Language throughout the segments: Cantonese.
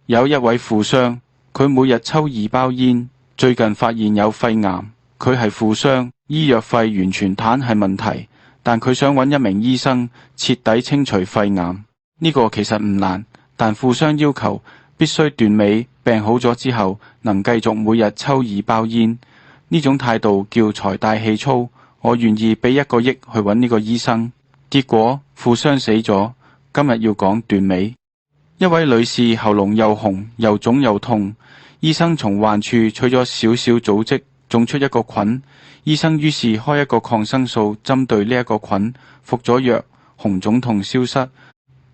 有一位富商，佢每日抽2包煙，最近發現有肺癌。佢係富商，醫藥費完全攤係問題，但佢想揾一名醫生徹底清除肺癌。呢個其實唔難，但富商要求必須斷尾，病好咗之後能繼續每日抽2包煙。呢種態度叫財大氣粗，我願意俾1個億去揾呢個醫生。結果富商死咗。今日要講斷尾。一位女士喉嚨又紅又腫又痛，醫生從患處取咗少少組織，種出一個菌。醫生於是開一個抗生素針對呢一個菌，服咗藥，紅腫痛消失。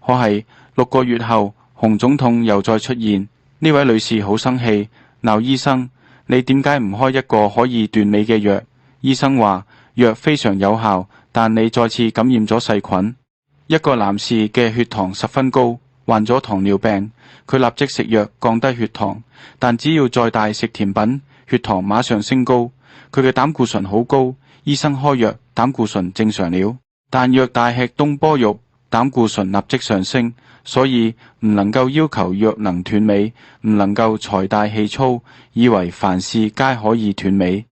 可係6個月後，紅腫痛又再出現。呢位女士好生氣，鬧醫生：你點解唔開一個可以斷尾嘅藥？醫生話：藥非常有效，但你再次感染咗細菌。一個男士嘅血糖十分高，患咗糖尿病，佢立即食藥降低血糖，但只要再大食甜品，血糖馬上升高。佢嘅膽固醇好高，醫生開藥，膽固醇正常了，但若大吃東坡肉，膽固醇立即上升。所以唔能夠要求藥能斷尾，唔能夠財大氣粗，以為凡事皆可以斷尾。